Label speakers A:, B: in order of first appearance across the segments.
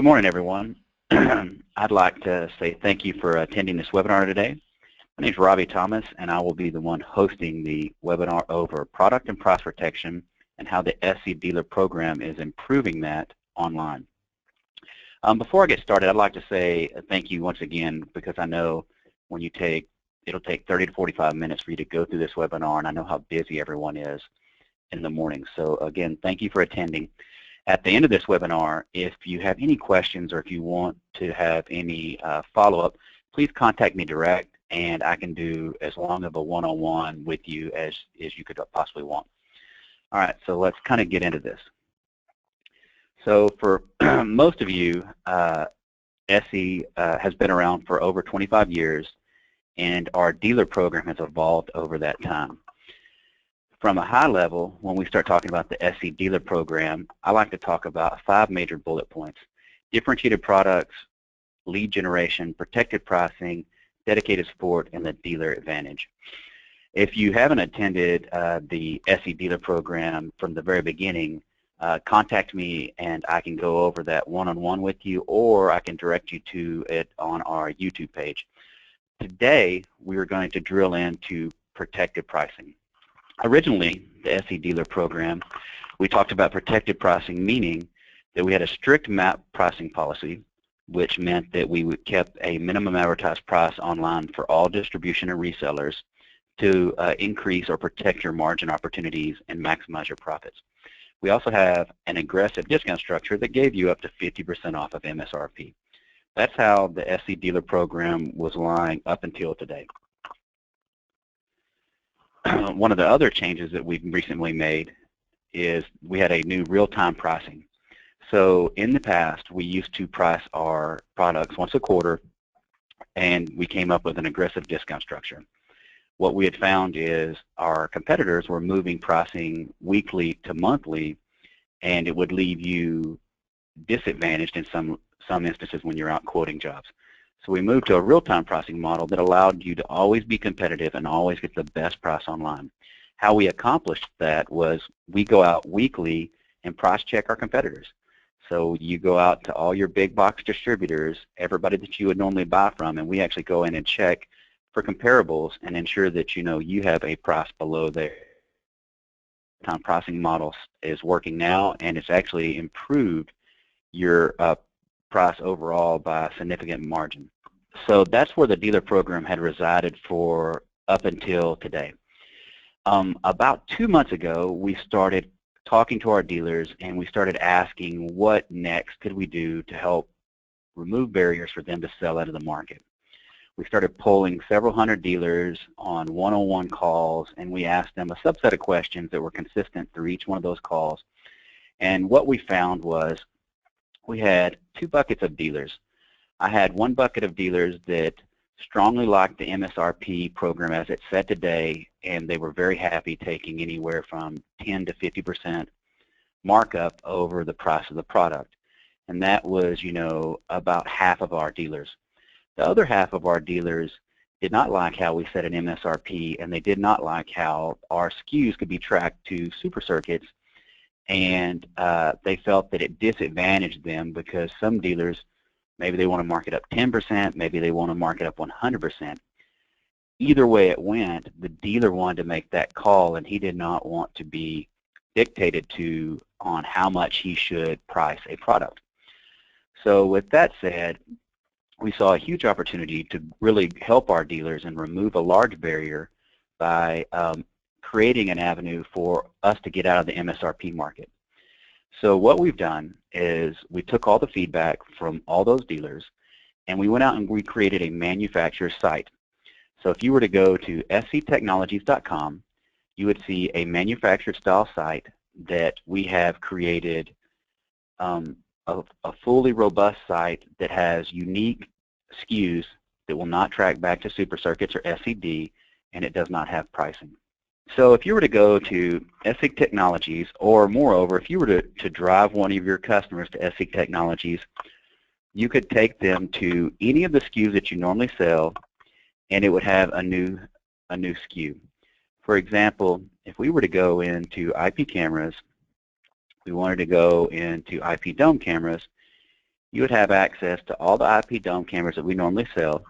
A: morning, everyone. I'd like to say thank you for attending this webinar today. My name is Robbie Thomas, and I will be the one hosting the webinar over product and price protection and how the SE dealer program is improving that online. Before I get started, I'd like to say thank you once again, because I know when you it'll take 30 to 45 minutes for you to go through this webinar, and I know how busy everyone is in the morning. So again, thank you for attending. At the end of this webinar, if you have any questions or if you want to have any follow-up, please contact me direct, and I can do as long of a one-on-one with you as you could possibly want. All right, so let's kind of get into this. So for most of you, SE has been around for over 25 years, and our dealer program has evolved over that time. From a high level, when we start talking about the SE dealer program, I like to talk about 5 major bullet points: differentiated products, lead generation, protected pricing, dedicated support, and the dealer advantage. If you haven't attended the SE dealer program from the very beginning, contact me and I can go over that one-on-one with you, or I can direct you to it on our YouTube page. Today, we are going to drill into protected pricing. Originally, the SE dealer program, we talked about protected pricing, meaning that we had a strict MAP pricing policy, which meant that we kept a minimum advertised price online for all distribution and resellers to increase or protect your margin opportunities and maximize your profits. We also have an aggressive discount structure that gave you up to 50% off of MSRP. That's how the SE dealer program was lying up until today. One of the other changes that we've recently made is we had a new real-time pricing. So in the past, we used to price our products once a quarter, and we came up with an aggressive discount structure. What we had found is our competitors were moving pricing weekly to monthly, and it would leave you disadvantaged in some instances when you're out quoting jobs. So we moved to a real-time pricing model that allowed you to always be competitive and always get the best price online. How we accomplished that was we go out weekly and price check our competitors. So you go out to all your big box distributors, everybody that you would normally buy from, and we actually go in and check for comparables and ensure that you have a price below their real-time pricing model is working now, and it's actually improved your price overall by a significant margin. So that's where the dealer program had resided for up until today. About 2 months ago, we started talking to our dealers, and we started asking what next could we do to help remove barriers for them to sell out of the market. We started polling several hundred dealers on one-on-one calls, and we asked them a subset of questions that were consistent through each one of those calls. And what we found was we had 2 buckets of dealers. I had one bucket of dealers that strongly liked the MSRP program as it's set today, and they were very happy taking anywhere from 10 to 50% markup over the price of the product. And that was, about half of our dealers. The other half of our dealers did not like how we set an MSRP, and they did not like how our SKUs could be tracked to Supercircuits, and they felt that it disadvantaged them because some dealers, maybe they want to mark it up 10%, maybe they want to mark it up 100%. Either way it went, the dealer wanted to make that call, and he did not want to be dictated to on how much he should price a product. So with that said, we saw a huge opportunity to really help our dealers and remove a large barrier by creating an avenue for us to get out of the MSRP market. So what we've done is we took all the feedback from all those dealers, and we went out and we created a manufacturer site. So if you were to go to sctechnologies.com, you would see a manufacturer style site that we have created, a fully robust site that has unique SKUs that will not track back to Supercircuits or SED, and it does not have pricing. So if you were to go to SE Technologies, or moreover, if you were to drive one of your customers to SE Technologies, you could take them to any of the SKUs that you normally sell, and it would have a new SKU. For example, if we were to go into IP cameras, we wanted to go into IP dome cameras, you would have access to all the IP dome cameras that we normally sell,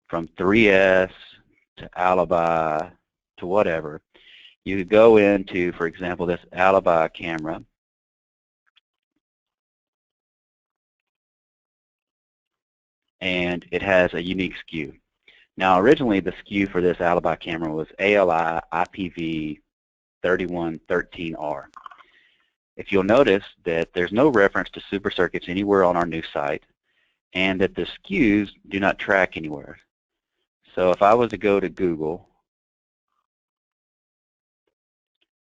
A: from 3S to Alibi to whatever. You could go into, for example, this Alibi camera, and it has a unique SKU. Now, originally, the SKU for this Alibi camera was ALI IPV 3113R. If you'll notice that there's no reference to Supercircuits anywhere on our new site, and that the SKUs do not track anywhere. So if I was to go to Google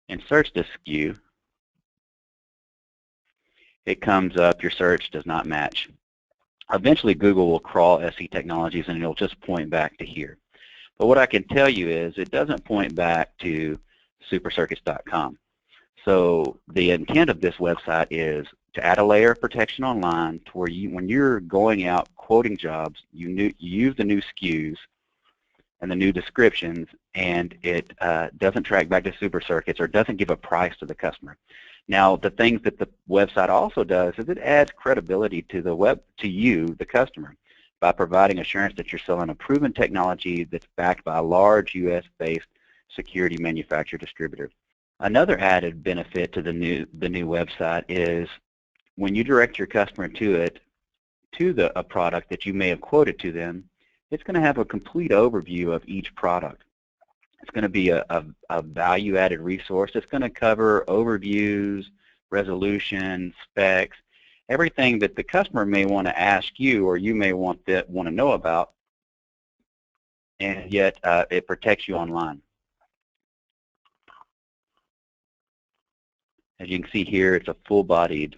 A: and search this SKU, it comes up, your search does not match. Eventually, Google will crawl SE Technologies and it'll just point back to here. But what I can tell you is it doesn't point back to supercircuits.com. So the intent of this website is to add a layer of protection online to where when you're going out quoting jobs, you use the new SKUs and the new descriptions, and it doesn't track back to Supercircuits or doesn't give a price to the customer. Now, the things that the website also does is it adds credibility to the customer, by providing assurance that you're selling a proven technology that's backed by a large U.S.-based security manufacturer distributor. Another added benefit to the new website is when you direct your customer to a product that you may have quoted to them, it's going to have a complete overview of each product. It's going to be a value-added resource. It's going to cover overviews, resolution, specs, everything that the customer may want to ask you or you may want to know about, and yet it protects you online. As you can see here, it's a full-bodied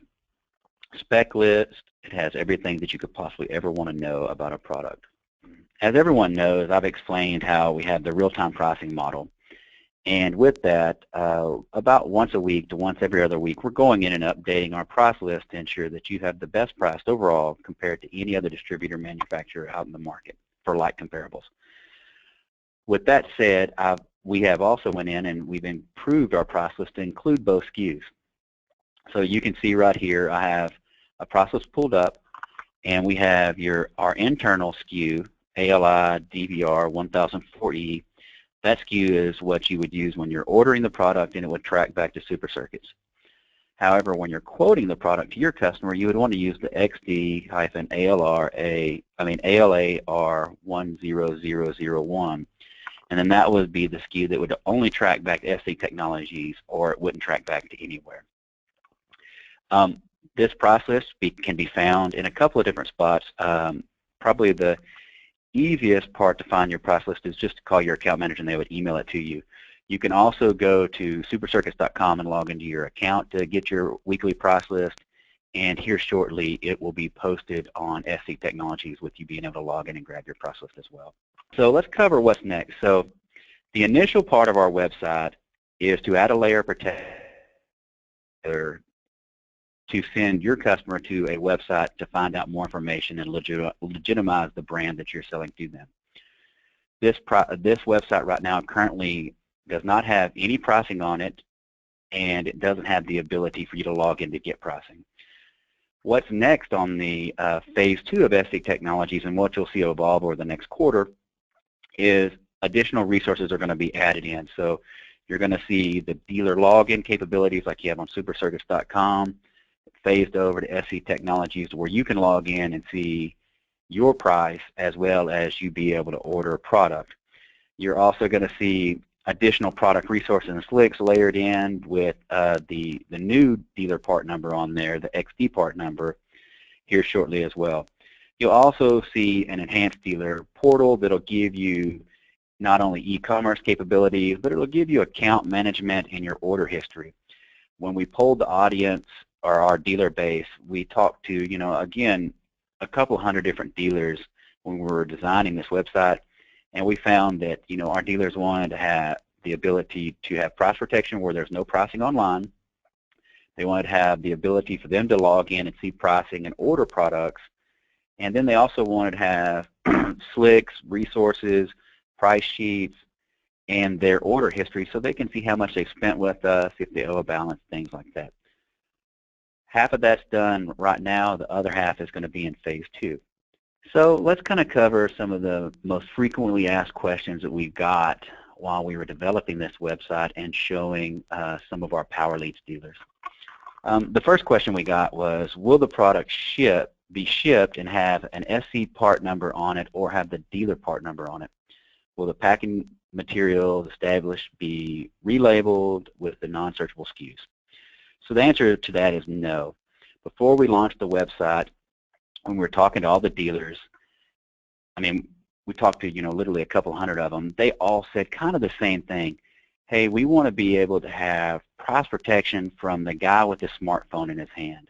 A: spec list. It has everything that you could possibly ever want to know about a product. As everyone knows, I've explained how we have the real-time pricing model. And with that, about once a week to once every other week, we're going in and updating our price list to ensure that you have the best price overall compared to any other distributor manufacturer out in the market for like comparables. With that said, we have also went in and we've improved our price list to include both SKUs. So you can see right here, I have a price list pulled up, and we have our internal SKU, ALI DVR 1004E. That SKU is what you would use when you're ordering the product, and it would track back to Supercircuits. However, when you're quoting the product to your customer, you would want to use the ALAR10001, and then that would be the SKU that would only track back to SE Technologies, or it wouldn't track back to anywhere. This price list can be found in a couple of different spots. Probably the easiest part to find your price list is just to call your account manager and they would email it to you. You can also go to supercircuits.com and log into your account to get your weekly price list, and here shortly it will be posted on SE Technologies with you being able to log in and grab your price list as well. So let's cover what's next. So the initial part of our website is to add a layer of protection to send your customer to a website to find out more information and legitimize the brand that you're selling to them. This website right now currently does not have any pricing on it, and it doesn't have the ability for you to log in to get pricing. What's next on the phase 2 of SE Technologies, and what you'll see evolve over the next quarter, is additional resources are going to be added in. So you're going to see the dealer login capabilities like you have on supercircuits.com phased over to SE Technologies, where you can log in and see your price as well as you be able to order a product. You're also going to see additional product resources and slicks layered in with the new dealer part number on there, the XD part number, here shortly as well. You'll also see an enhanced dealer portal that'll give you not only e-commerce capabilities, but it'll give you account management and your order history. When we polled the audience or our dealer base, we talked to, again, a couple hundred different dealers when we were designing this website, and we found that, our dealers wanted to have the ability to have price protection where there's no pricing online. They wanted to have the ability for them to log in and see pricing and order products, and then they also wanted to have slicks, resources, price sheets, and their order history so they can see how much they've spent with us, if they owe a balance, things like that. Half of that's done right now. The other half is going to be in phase 2. So let's kind of cover some of the most frequently asked questions that we got while we were developing this website and showing some of our Power Leads dealers. The first question we got was, will the product be shipped and have an SC part number on it or have the dealer part number on it? Will the packing materials established be relabeled with the non-searchable SKUs? So the answer to that is no. Before we launched the website, when we were talking to all the dealers, I mean, we talked to, literally a couple hundred of them, they all said kind of the same thing. Hey, we want to be able to have price protection from the guy with the smartphone in his hand.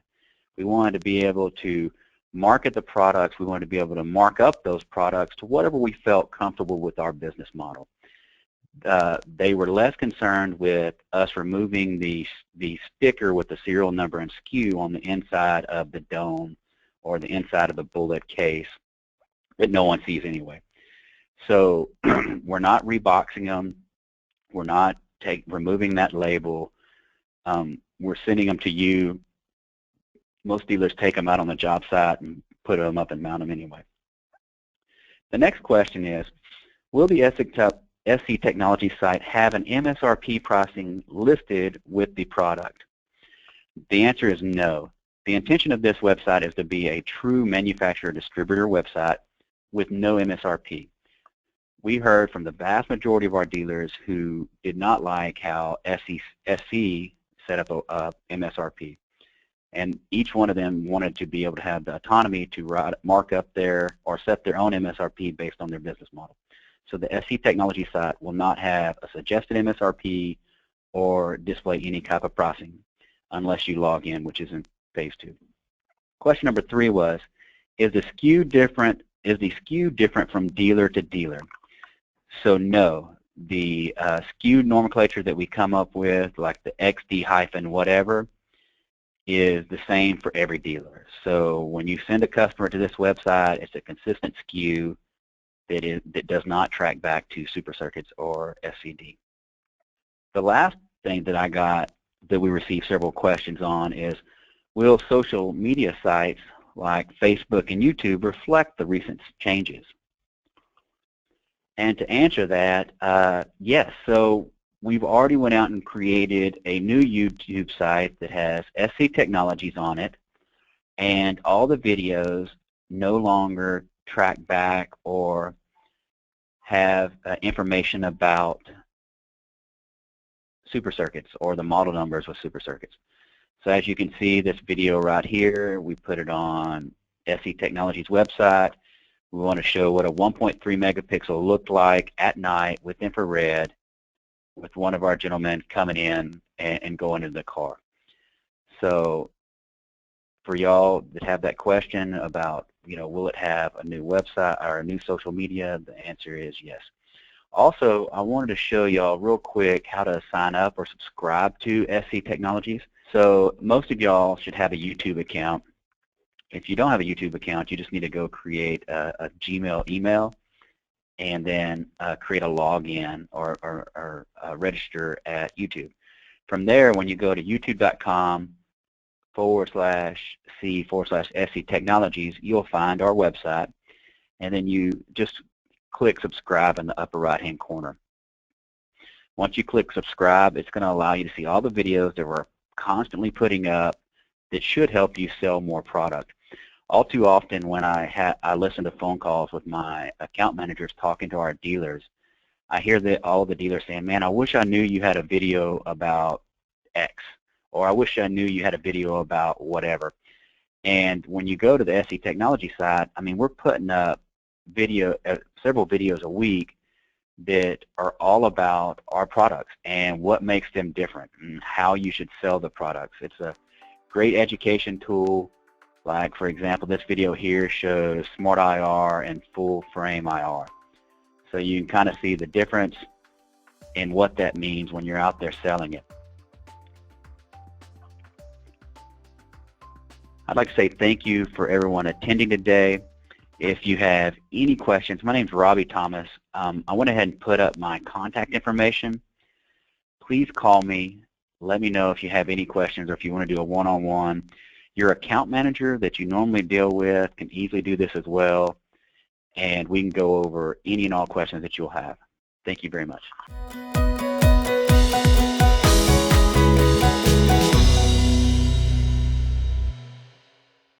A: We wanted to be able to market the products. We wanted to be able to mark up those products to whatever we felt comfortable with our business model. They were less concerned with us removing the sticker with the serial number and SKU on the inside of the dome or the inside of the bullet case that no one sees anyway. So we're not reboxing them. We're not removing that label. We're sending them to you. Most dealers take them out on the job site and put them up and mount them anyway. The next question is, will the SC Technology site have an MSRP pricing listed with the product? The answer is no. The intention of this website is to be a true manufacturer-distributor website with no MSRP. We heard from the vast majority of our dealers who did not like how SC set up a MSRP. And each one of them wanted to be able to have the autonomy to mark up or set their own MSRP based on their business model. So the SC Technology site will not have a suggested MSRP or display any type of pricing unless you log in, which is in phase 2. Question number 3 was, is the SKU different from dealer to dealer? So no, the SKU nomenclature that we come up with, like the XD- whatever, is the same for every dealer. So when you send a customer to this website, it's a consistent SKU that does not track back to Supercircuits or SCD. The last thing that I got that we received several questions on is, will social media sites like Facebook and YouTube reflect the recent changes? And to answer that, yes. So we've already went out and created a new YouTube site that has SC Technologies on it, and all the videos no longer track back or have information about Supercircuits or the model numbers with Supercircuits. So as you can see, this video right here, we put it on SC Technologies website. We want to show what a 1.3 megapixel looked like at night with infrared, with one of our gentlemen coming in and going into the car. So for y'all that have that question about, will it have a new website or a new social media, the answer is yes. Also, I wanted to show y'all real quick how to sign up or subscribe to SC Technologies. So most of y'all should have a YouTube account. If you don't have a YouTube account, you just need to go create a Gmail email and then create a login or register at YouTube. From there, when you go to youtube.com/c/SC Technologies, you'll find our website, and then you just click subscribe in the upper right-hand corner. Once you click subscribe, it's going to allow you to see all the videos that we're constantly putting up that should help you sell more product. All too often when I listen to phone calls with my account managers talking to our dealers, I hear all the dealers saying, man, I wish I knew you had a video about X, or I wish I knew you had a video about whatever. And when you go to the SC Technology site, I mean, we're putting up several videos a week that are all about our products and what makes them different and how you should sell the products. It's a great education tool. Like, for example, this video here shows Smart IR and full frame IR. So you can kind of see the difference in what that means when you're out there selling it. I'd like to say thank you for everyone attending today. If you have any questions, my name is Robbie Thomas. I went ahead and put up my contact information. Please call me. Let me know if you have any questions or if you want to do a one-on-one. Your account manager that you normally deal with can easily do this as well, and we can go over any and all questions that you'll have. Thank you very much.